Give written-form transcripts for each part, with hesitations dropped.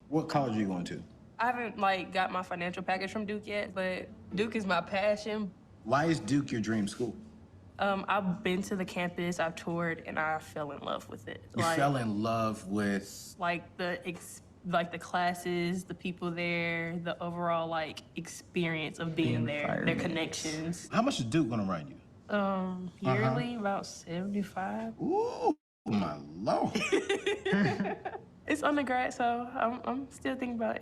What college are you going to? I haven't like got my financial package from Duke yet, but Duke is my passion. Why is Duke your dream school? I've been to the campus, I've toured, and I fell in love with it. You fell in love with... Like the classes, the people there, the overall like experience of being there, their connections. How much is Duke gonna run you? Yearly, about 75. Ooh, my Lord. It's undergrad, so I'm still thinking about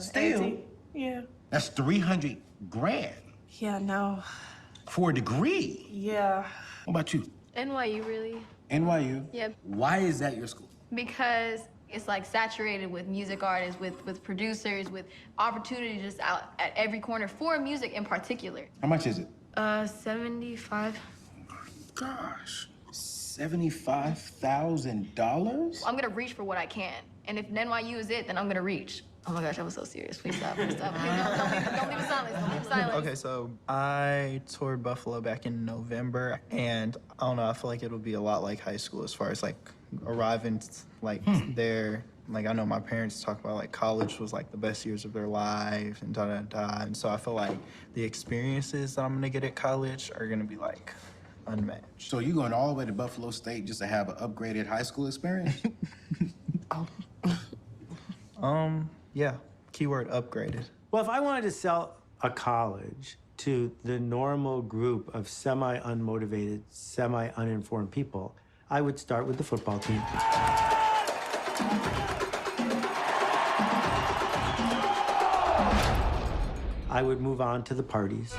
Still? AT. Yeah. That's 300 grand Yeah, no. for a degree. Yeah. What about you? NYU, really? NYU? Yep. Why is that your school? Because it's like saturated with music artists, with producers, with opportunities just out at every corner for music in particular. How much is it? 75. Gosh, $75,000? I'm gonna reach for what I can. And if NYU is it, then I'm gonna reach. Oh my gosh, I was so serious. Please stop, please stop. Please don't leave it silent, don't leave it silent. Okay, so I toured Buffalo back in November, and I don't know, I feel like it'll be a lot like high school as far as like arriving like there. Like I know my parents talk about like college was like the best years of their life and da-da-da. And so I feel like the experiences that I'm gonna get at college are gonna be like unmatched. So you going all the way to Buffalo State just to have an upgraded high school experience? Yeah, keyword upgraded. Well, if I wanted to sell a college to the normal group of semi-unmotivated, semi-uninformed people, I would start with the football team. I would move on to the parties.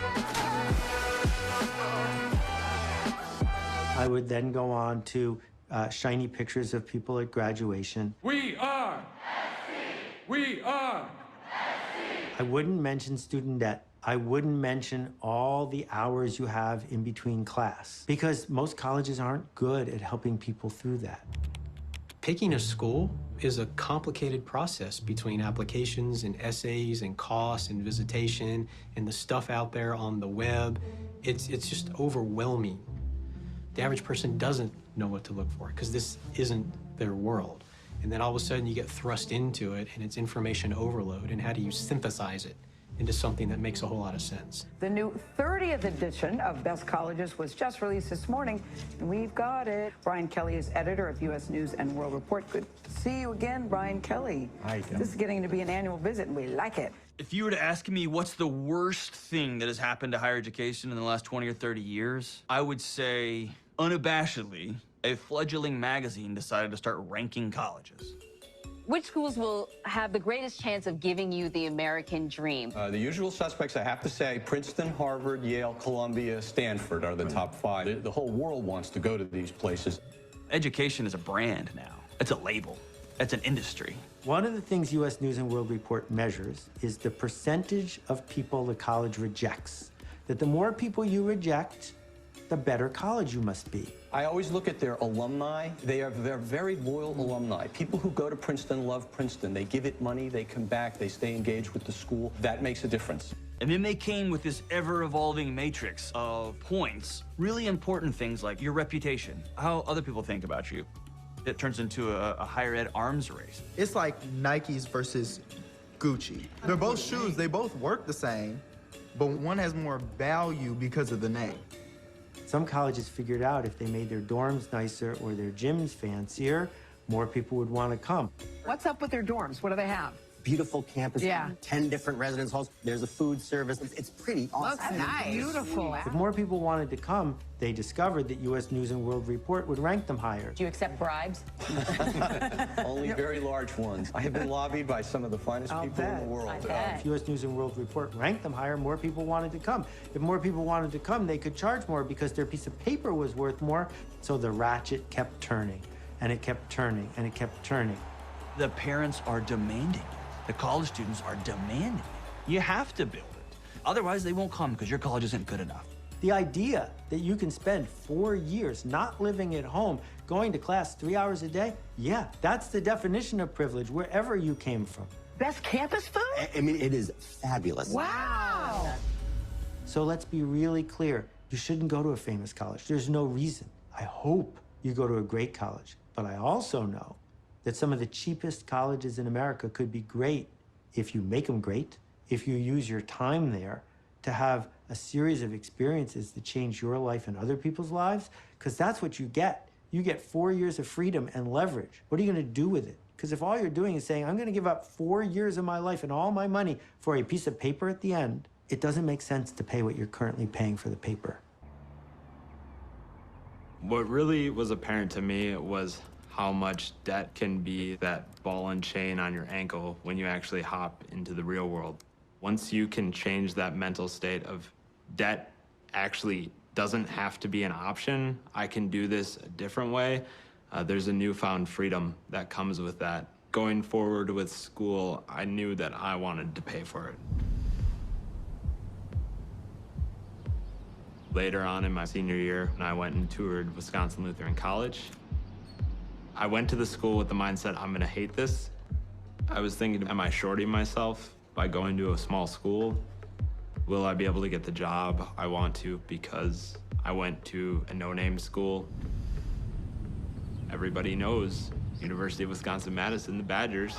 I would then go on to shiny pictures of people at graduation. We are. We are. I wouldn't mention student debt. I wouldn't mention all the hours you have in between class because most colleges aren't good at helping people through that. Picking a school is a complicated process between applications and essays and costs and visitation and the stuff out there on the web. It's just overwhelming. The average person doesn't know what to look for because this isn't their world. And then all of a sudden you get thrust into it and it's information overload, and how do you synthesize it into something that makes a whole lot of sense? The new 30th edition of Best Colleges was just released this morning, and we've got it. Brian Kelly is editor of U.S. News and World Report. Good to see you again, Brian Kelly. Hi, Kim. This is getting to be an annual visit, and we like it. If you were to ask me what's the worst thing that has happened to higher education in the last 20 or 30 years, I would say, unabashedly, a fledgling magazine decided to start ranking colleges. Which schools will have the greatest chance of giving you the American dream? The usual suspects, I have to say, Princeton, Harvard, Yale, Columbia, Stanford are the top five. The whole world wants to go to these places. Education is a brand now. It's a label. It's an industry. One of the things U.S. News and World Report measures is the percentage of people the college rejects. That the more people you reject, the better college you must be. I always look at their alumni. They're very loyal alumni. People who go to Princeton love Princeton. They give it money, they come back, they stay engaged with the school. That makes a difference. And then they came with this ever-evolving matrix of points, really important things like your reputation, how other people think about you. It turns into a higher ed arms race. It's like Nikes versus Gucci. They're both shoes, they both work the same, but one has more value because of the name. Some colleges figured out if they made their dorms nicer or their gyms fancier, more people would want to come. What's up with their dorms? What do they have? Beautiful campus, Yeah. 10 different residence halls. There's a food service. It's pretty awesome. Looks nice. Beautiful. If more people wanted to come, they discovered that U.S. News and World Report would rank them higher. Do you accept bribes? Only very large ones. I have been lobbied by some of the finest people in the world. If U.S. News and World Report ranked them higher, more people wanted to come. If more people wanted to come, they could charge more because their piece of paper was worth more. So the ratchet kept turning, and it kept turning, and it kept turning. The parents are demanding it. The college students are demanding it. You have to build it. Otherwise, they won't come because your college isn't good enough. The idea that you can spend 4 years not living at home, going to class 3 hours a day, yeah, that's the definition of privilege wherever you came from. Best campus food? I mean, it is fabulous. Wow. So let's be really clear. You shouldn't go to a famous college. There's no reason. I hope you go to a great college. But I also know that some of the cheapest colleges in America could be great if you make them great, if you use your time there to have a series of experiences that change your life and other people's lives, because that's what you get. You get 4 years of freedom and leverage. What are you going to do with it? Because if all you're doing is saying, I'm going to give up 4 years of my life and all my money for a piece of paper at the end, it doesn't make sense to pay what you're currently paying for the paper. What really was apparent to me was how much debt can be that ball and chain on your ankle when you actually hop into the real world. Once you can change that mental state of debt actually doesn't have to be an option, I can do this a different way, there's a newfound freedom that comes with that. Going forward with school, I knew that I wanted to pay for it. Later on in my senior year, I went and toured Wisconsin Lutheran College. I went to the school with the mindset, I'm gonna hate this. I was thinking, am I shorting myself by going to a small school? Will I be able to get the job I want to because I went to a no-name school? Everybody knows University of Wisconsin-Madison, the Badgers.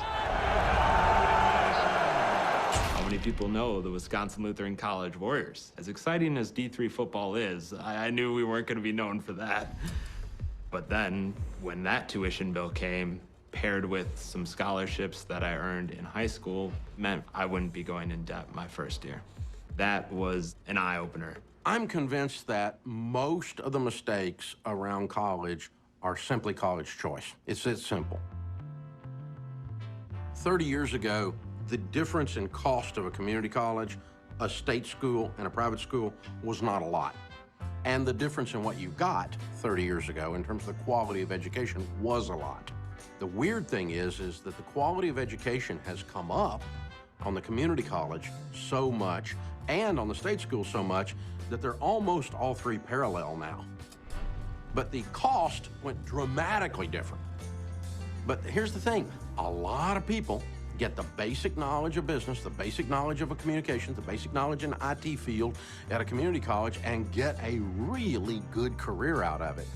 How many people know the Wisconsin Lutheran College Warriors? As exciting as D3 football is, I knew we weren't gonna be known for that. But then, when that tuition bill came, paired with some scholarships that I earned in high school, meant I wouldn't be going in debt my first year. That was an eye-opener. I'm convinced that most of the mistakes around college are simply college choice. It's that simple. 30 years ago, the difference in cost of a community college, a state school, and a private school was not a lot. And the difference in what you got 30 years ago in terms of the quality of education was a lot. The weird thing is that the quality of education has come up on the community college so much and on the state school so much that they're almost all three parallel now. But the cost went dramatically different. But here's the thing, a lot of people get the basic knowledge of business, the basic knowledge of a communications, the basic knowledge in the IT field at a community college and get a really good career out of it.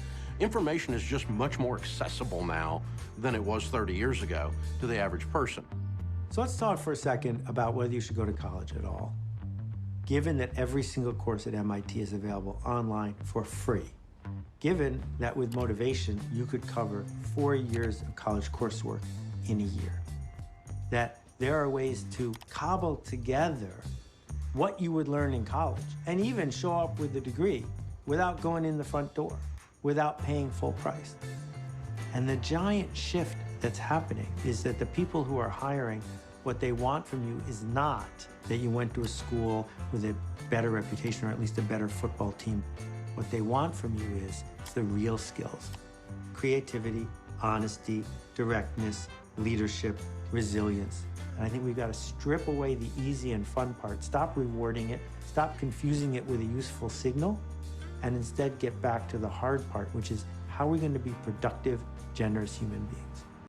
Information is just much more accessible now than it was 30 years ago to the average person. So let's talk for a second about whether you should go to college at all. Given that every single course at MIT is available online for free, given that with motivation, you could cover 4 years of college coursework in a year, that there are ways to cobble together what you would learn in college and even show up with a degree without going in the front door, without paying full price. And the giant shift that's happening is that the people who are hiring, what they want from you is not that you went to a school with a better reputation or at least a better football team. What they want from you is the real skills: creativity, honesty, directness, leadership, resilience. And I think we've got to strip away the easy and fun part, stop rewarding it, stop confusing it with a useful signal, and instead get back to the hard part, which is how are we going to be productive, generous human beings?